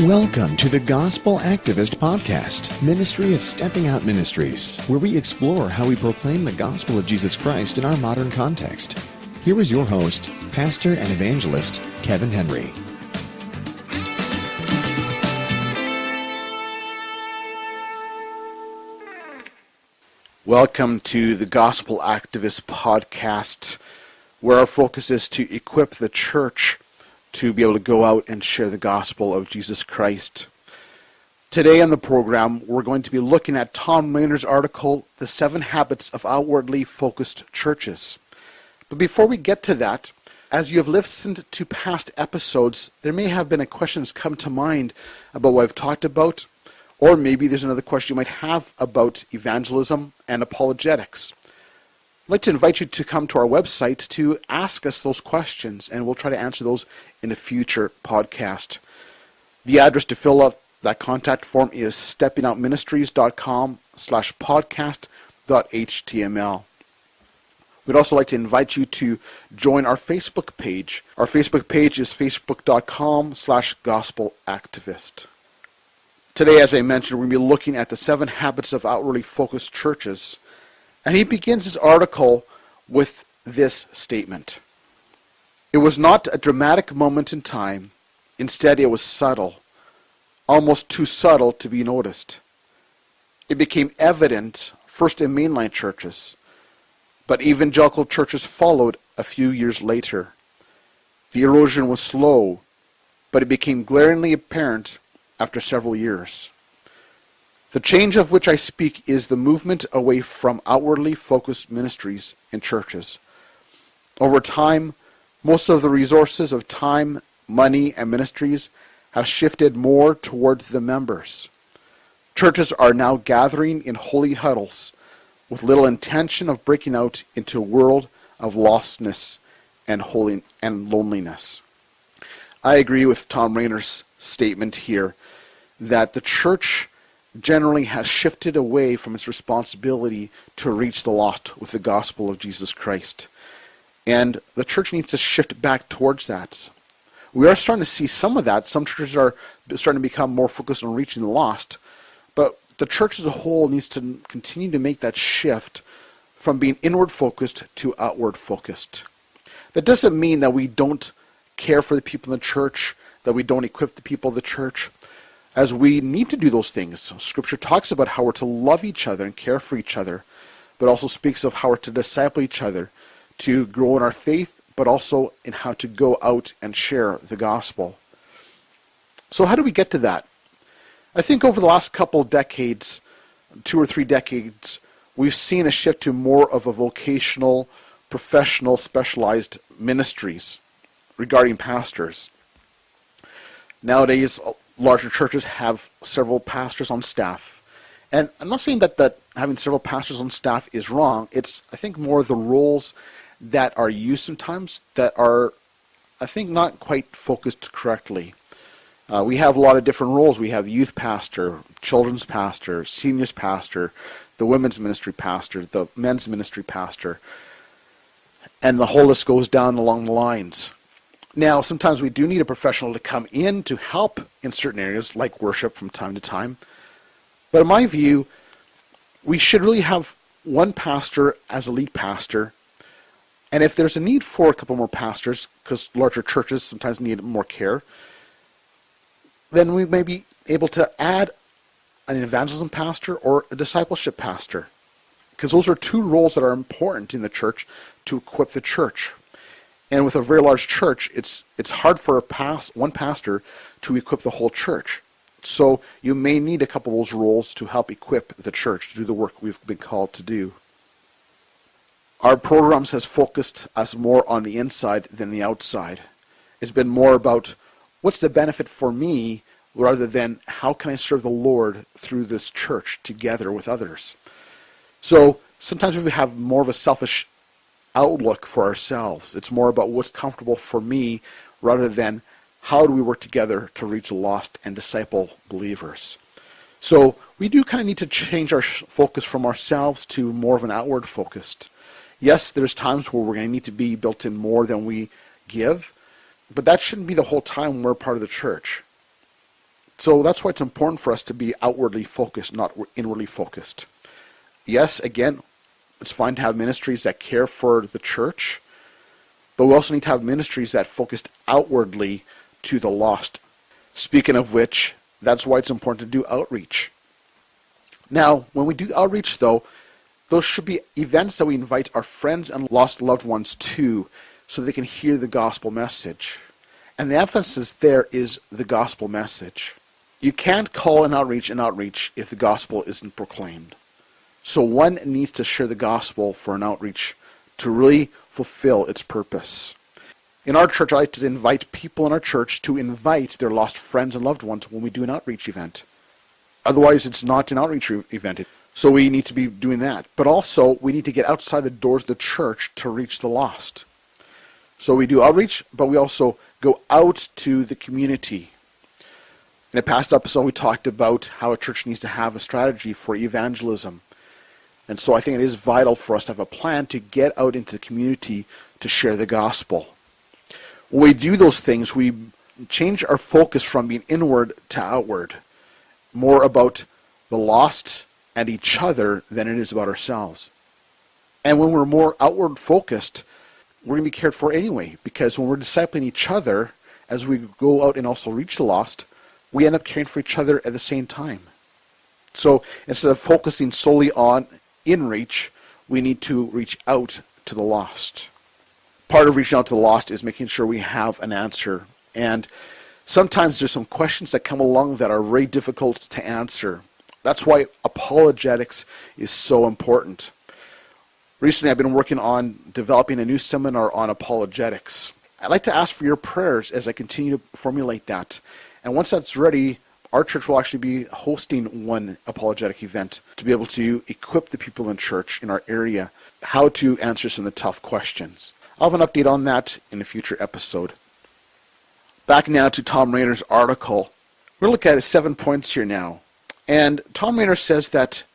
Welcome to the Gospel Activist Podcast, ministry of Stepping Out Ministries, where we explore how we proclaim the gospel of Jesus Christ in our modern context. Here is your host, pastor and evangelist, Kevin Henry. Welcome to the Gospel Activist Podcast, where our focus is to equip the church to be able to go out and share the gospel of Jesus Christ. Today on the program, we're going to be looking at Thom Rainer's article, The 7 Habits of Outwardly Focused Churches. But before we get to that, as you have listened to past episodes, there may have been a question that's come to mind about what I've talked about, or maybe there's another question you might have about evangelism and apologetics. I'd like to invite you to come to our website to ask us those questions, and we'll try to answer those in a future podcast. The address to fill out that contact form is steppingoutministries.com/podcast.html. We'd also like to invite you to join our Facebook page. Our Facebook page is facebook.com/gospelactivist. Today, as I mentioned, we're going to be looking at the 7 habits of outwardly focused churches. And he begins his article with this statement. It was not a dramatic moment in time. Instead, it was subtle, almost too subtle to be noticed. It became evident first in mainline churches, but evangelical churches followed a few years later. The erosion was slow, but it became glaringly apparent after several years. The change of which I speak is the movement away from outwardly focused ministries in churches. Over time, most of the resources of time, money, and ministries have shifted more towards the members. Churches are now gathering in holy huddles with little intention of breaking out into a world of lostness and loneliness. I agree with Thom Rainer's statement here that the church generally has shifted away from its responsibility to reach the lost with the gospel of Jesus Christ. And the church needs to shift back towards that. We are starting to see some of that. Some churches are starting to become more focused on reaching the lost. But the church as a whole needs to continue to make that shift from being inward focused to outward focused. That doesn't mean that we don't care for the people in the church, that we don't equip the people of the church, as we need to do those things. Scripture talks about how we're to love each other and care for each other, but also speaks of how we're to disciple each other, to grow in our faith, but also in how to go out and share the gospel. So how do we get to that? I think over the last couple decades, 2 or 3 decades, we've seen a shift to more of a vocational, professional, specialized ministries regarding pastors. Nowadays, larger churches have several pastors on staff. And I'm not saying that having several pastors on staff is wrong. It's, I think, more the roles that are used sometimes that are, I think, not quite focused correctly. We have a lot of different roles. We have youth pastor, children's pastor, seniors pastor, the women's ministry pastor, the men's ministry pastor, and the whole list goes down along the lines. Now, sometimes we do need a professional to come in to help in certain areas, like worship from time to time. But in my view, we should really have one pastor as a lead pastor. And if there's a need for a couple more pastors, because larger churches sometimes need more care, then we may be able to add an evangelism pastor or a discipleship pastor. Because those are 2 roles that are important in the church to equip the church. And with a very large church, it's hard for one pastor to equip the whole church. So you may need a couple of those roles to help equip the church to do the work we've been called to do. Our programs has focused us more on the inside than the outside. It's been more about what's the benefit for me rather than how can I serve the Lord through this church together with others. So sometimes we have more of a selfish outlook for ourselves. It's more about what's comfortable for me rather than how do we work together to reach the lost and disciple believers. So we do kind of need to change our focus from ourselves to more of an outward focused. Yes, there's times where we're going to need to be built in more than we give, but that shouldn't be the whole time we're part of the church. So that's why it's important for us to be outwardly focused, not inwardly focused. Yes, again, it's fine to have ministries that care for the church, but we also need to have ministries that focused outwardly to the lost. Speaking of which, that's why it's important to do outreach. Now, when we do outreach, though, those should be events that we invite our friends and lost loved ones to so they can hear the gospel message. And the emphasis there is the gospel message. You can't call an outreach if the gospel isn't proclaimed. So one needs to share the gospel for an outreach to really fulfill its purpose. In our church, I like to invite people in our church to invite their lost friends and loved ones when we do an outreach event. Otherwise, it's not an outreach event. So we need to be doing that. But also, we need to get outside the doors of the church to reach the lost. So we do outreach, but we also go out to the community. In a past episode, we talked about how a church needs to have a strategy for evangelism. And so I think it is vital for us to have a plan to get out into the community to share the gospel. When we do those things, we change our focus from being inward to outward. More about the lost and each other than it is about ourselves. And when we're more outward focused, we're going to be cared for anyway, because when we're discipling each other, as we go out and also reach the lost, we end up caring for each other at the same time. So instead of focusing solely on in-reach, we need to reach out to the lost. Part of reaching out to the lost is making sure we have an answer. And sometimes there's some questions that come along that are very difficult to answer. That's why apologetics is so important. Recently, I've been working on developing a new seminar on apologetics. I'd like to ask for your prayers as I continue to formulate that. And once that's ready, our church will actually be hosting one apologetic event to be able to equip the people in church in our area how to answer some of the tough questions. I'll have an update on that in a future episode. Back now to Thom Rainer's article. We're going to look at 7 points here now. And Thom Rainer says that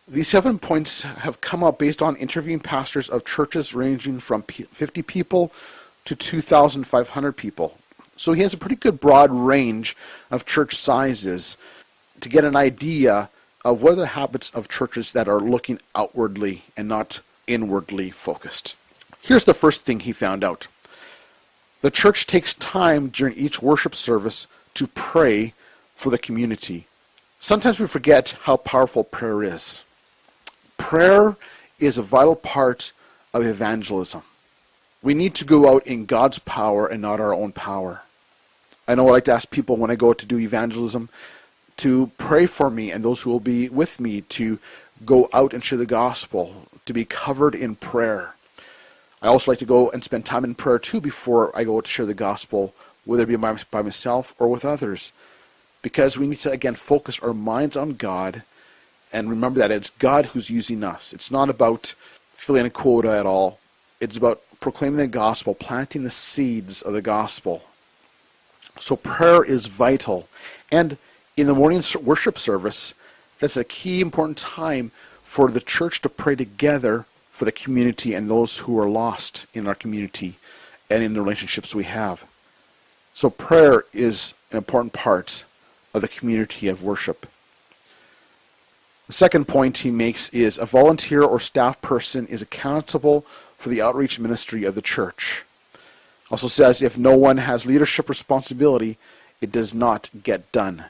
these 7 points have come up based on interviewing pastors of churches ranging from 50 people to 2,500 people. So he has a pretty good broad range of church sizes to get an idea of what are the habits of churches that are looking outwardly and not inwardly focused. Here's the first thing he found out. The church takes time during each worship service to pray for the community. Sometimes we forget how powerful prayer is. Prayer is a vital part of evangelism. We need to go out in God's power and not our own power. I know I like to ask people when I go out to do evangelism to pray for me and those who will be with me to go out and share the gospel, to be covered in prayer. I also like to go and spend time in prayer too before I go to share the gospel, whether it be by myself or with others. Because we need to, again, focus our minds on God and remember that it's God who's using us. It's not about filling a quota at all. It's about proclaiming the gospel, planting the seeds of the gospel. So prayer is vital. And in the morning worship service, that's a key important time for the church to pray together for the community and those who are lost in our community and in the relationships we have. So prayer is an important part of the community of worship. The second point he makes is a volunteer or staff person is accountable for the outreach ministry of the church. Also says if no one has leadership responsibility, it does not get done.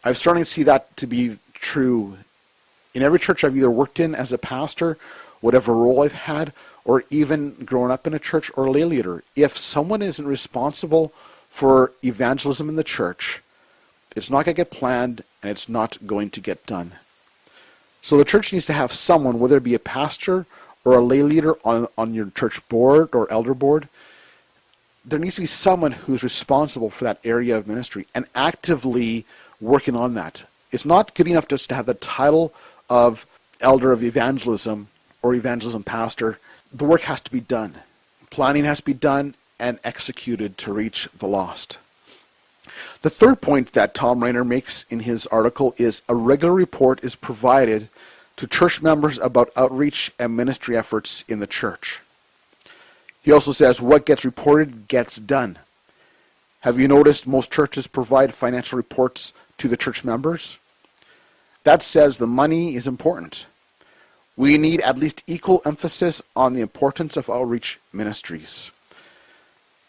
I'm starting to see that to be true in every church I've either worked in as a pastor, whatever role I've had, or even growing up in a church or a lay leader. If someone isn't responsible for evangelism in the church, it's not going to get planned and it's not going to get done. So the church needs to have someone, whether it be a pastor or a lay leader on your church board or elder board, there needs to be someone who's responsible for that area of ministry and actively working on that. It's not good enough just to have the title of elder of evangelism or evangelism pastor. The work has to be done. Planning has to be done and executed to reach the lost. The third point that Thom Rainer makes in his article is a regular report is provided to church members about outreach and ministry efforts in the church. He also says what gets reported gets done. Have you noticed most churches provide financial reports to the church members? That says the money is important. We need at least equal emphasis on the importance of outreach ministries.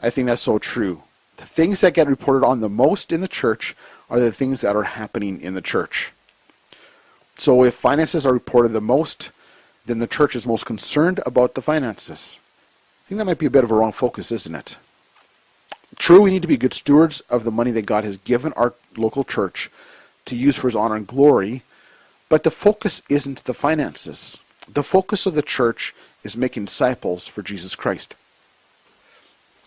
I think that's so true. The things that get reported on the most in the church are the things that are happening in the church. So if finances are reported the most, then the church is most concerned about the finances. I think that might be a bit of a wrong focus, isn't it? True, we need to be good stewards of the money that God has given our local church to use for His honor and glory, but the focus isn't the finances. The focus of the church is making disciples for Jesus Christ.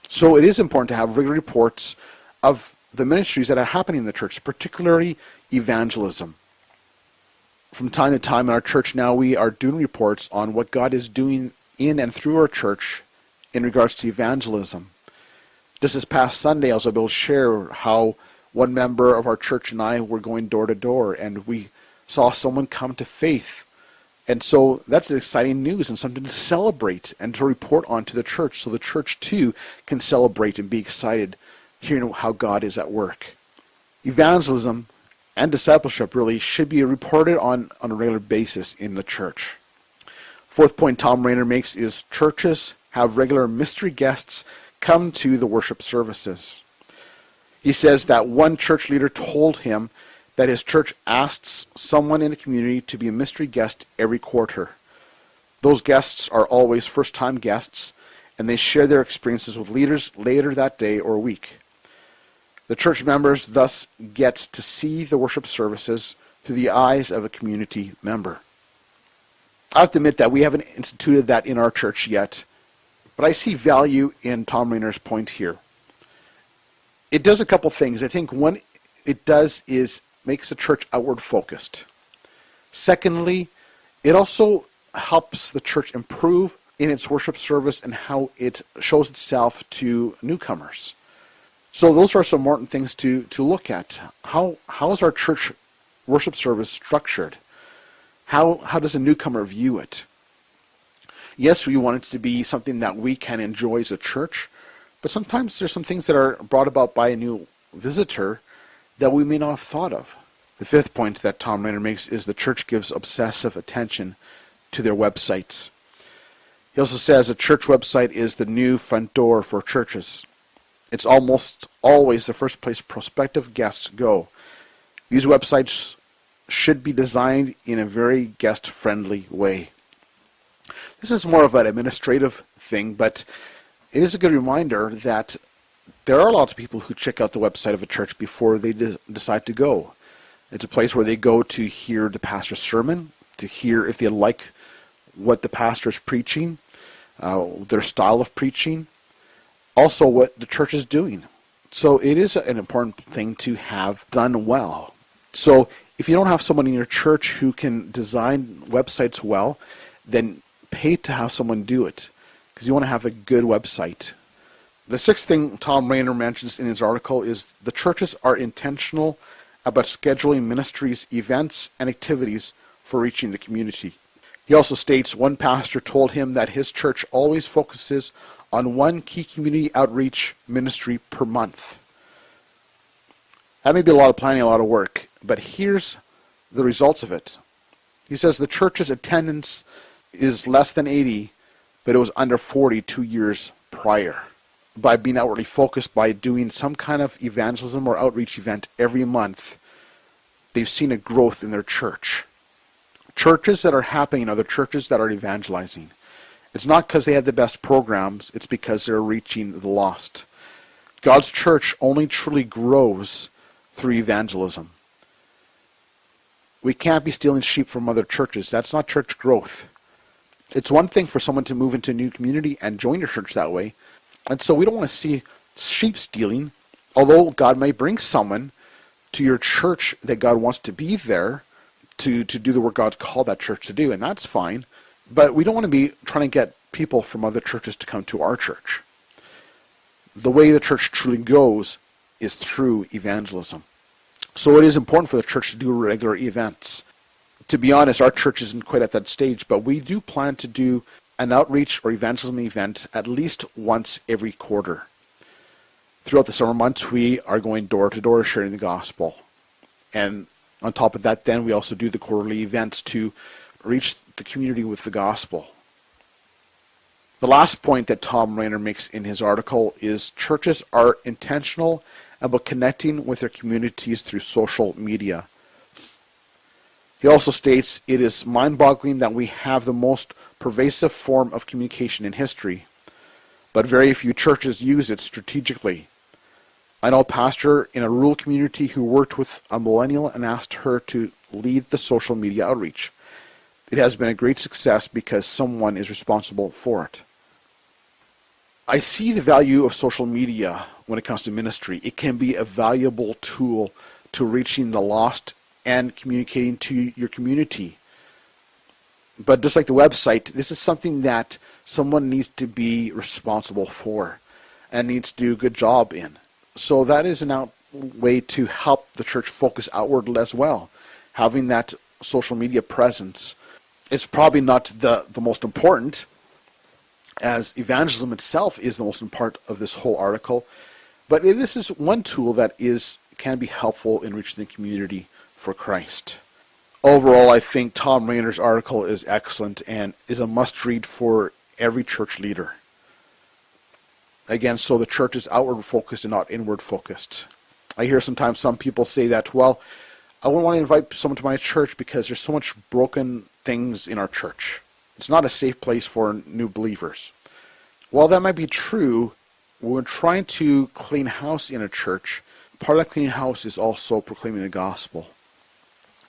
So it is important to have regular reports of the ministries that are happening in the church, particularly evangelism. From time to time in our church now, we are doing reports on what God is doing in and through our church in regards to evangelism. Just this past Sunday, I was able to share how one member of our church and I were going door to door, and we saw someone come to faith. And so that's exciting news and something to celebrate and to report on to the church, so the church too can celebrate and be excited hearing how God is at work. Evangelism and discipleship really should be reported on a regular basis in the church. Fourth point Thom Rainer makes is churches have regular mystery guests come to the worship services. He says that one church leader told him that his church asks someone in the community to be a mystery guest every quarter. Those guests are always first-time guests, and they share their experiences with leaders later that day or week. The church members thus get to see the worship services through the eyes of a community member. I have to admit that we haven't instituted that in our church yet, but I see value in Thom Rainer's point here. It does a couple things. I think one it does is makes the church outward focused. Secondly, it also helps the church improve in its worship service and how it shows itself to newcomers. So those are some important things to look at. How is our church worship service structured? How does a newcomer view it? Yes, we want it to be something that we can enjoy as a church, but sometimes there's some things that are brought about by a new visitor that we may not have thought of. The fifth point that Thom Rainer makes is the church gives obsessive attention to their websites. He also says a church website is the new front door for churches. It's almost always the first place prospective guests go. These websites should be designed in a very guest-friendly way. This is more of an administrative thing, but it is a good reminder that there are a lot of people who check out the website of a church before they decide to go. It's a place where they go to hear the pastor's sermon, to hear if they like what the pastor is preaching, their style of preaching, also what the church is doing. So it is an important thing to have done well. So if you don't have someone in your church who can design websites well, then pay to have someone do it, because you want to have a good website. The sixth thing Thom Rainer mentions in his article is the churches are intentional about scheduling ministries, events, and activities for reaching the community. He also states one pastor told him that his church always focuses on one key community outreach ministry per month. That may be a lot of planning, a lot of work, but here's the results of it. He says the church's attendance is less than 80, but it was under 40 2 years prior. By being outwardly focused, by doing some kind of evangelism or outreach event every month, they've seen a growth in their church. Churches that are happening are the churches that are evangelizing. It's not because they have the best programs, it's because they're reaching the lost. God's church only truly grows through evangelism. We can't be stealing sheep from other churches. That's not church growth. It's one thing for someone to move into a new community and join your church that way. And so we don't want to see sheep stealing, although God may bring someone to your church that God wants to be there to do the work God's called that church to do, and that's fine. But we don't want to be trying to get people from other churches to come to our church. The way the church truly goes is through evangelism. So it is important for the church to do regular events. To be honest, our church isn't quite at that stage, but we do plan to do an outreach or evangelism event at least once every quarter. Throughout the summer months, we are going door to door sharing the gospel. And on top of that, then we also do the quarterly events to reach the community with the gospel. The last point that Thom Rainer makes in his article is churches are intentional about connecting with their communities through social media. He also states it is mind-boggling that we have the most pervasive form of communication in history, but very few churches use it strategically. I know a pastor in a rural community who worked with a millennial and asked her to lead the social media outreach. It has been a great success because someone is responsible for it. I see the value of social media when it comes to ministry. It can be a valuable tool to reaching the lost and communicating to your community. But just like the website, this is something that someone needs to be responsible for and needs to do a good job in. So that is a way to help the church focus outward as well. Having that social media presence is probably not the most important, as evangelism itself is the most important part of this whole article. But this is one tool that can be helpful in reaching the community for Christ. Overall, I think Thom Rainer's article is excellent and is a must-read for every church leader. Again, so the church is outward-focused and not inward-focused. I hear sometimes some people say that, well, I wouldn't want to invite someone to my church because there's so much broken things in our church. It's not a safe place for new believers. While that might be true, when we're trying to clean house in a church, part of that cleaning house is also proclaiming the gospel.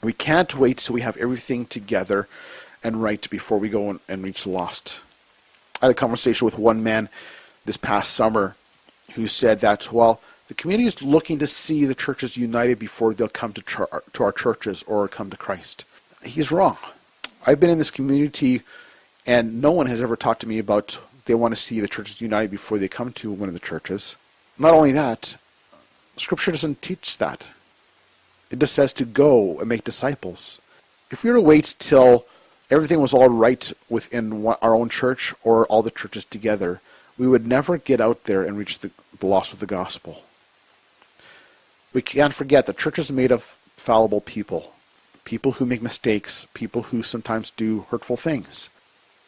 We can't wait till we have everything together and right before we go and reach the lost. I had a conversation with one man this past summer who said that, well, the community is looking to see the churches united before they'll come to our churches or come to Christ. He's wrong. I've been in this community and no one has ever talked to me about they want to see the churches united before they come to one of the churches. Not only that, Scripture doesn't teach that. It just says to go and make disciples. If we were to wait till everything was all right within our own church or all the churches together, we would never get out there and reach the lost with the gospel. We can't forget that church is made of fallible people. People who make mistakes, people who sometimes do hurtful things.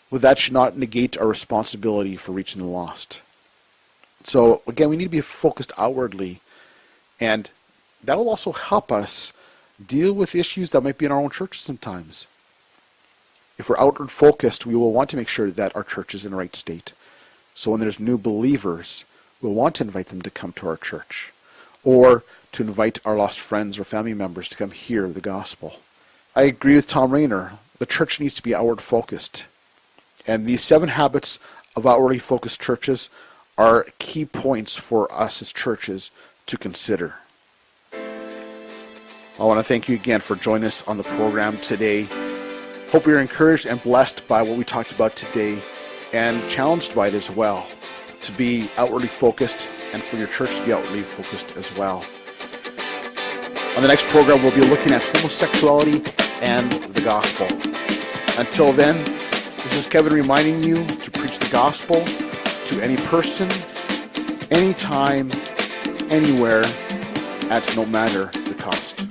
Well, that should not negate our responsibility for reaching the lost. So, again, we need to be focused outwardly, and that will also help us deal with issues that might be in our own church sometimes. If we're outward focused, we will want to make sure that our church is in the right state. So when there's new believers, we'll want to invite them to come to our church, or to invite our lost friends or family members to come hear the gospel. I agree with Thom Rainer. The church needs to be outward focused. And these 7 habits of outwardly focused churches are key points for us as churches to consider. I want to thank you again for joining us on the program today. Hope you're encouraged and blessed by what we talked about today and challenged by it as well, to be outwardly focused and for your church to be outwardly focused as well. On the next program, we'll be looking at homosexuality and the gospel. Until then, this is Kevin reminding you to preach the gospel to any person, anytime, anywhere, at no matter the cost.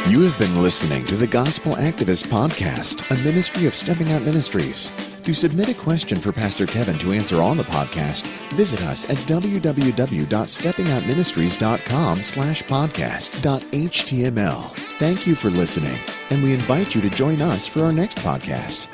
You have been listening to the Gospel Activist Podcast, a ministry of Stepping Out Ministries. To submit a question for Pastor Kevin to answer on the podcast, visit us at www.steppingoutministries.com/podcast.html. Thank you for listening, and we invite you to join us for our next podcast.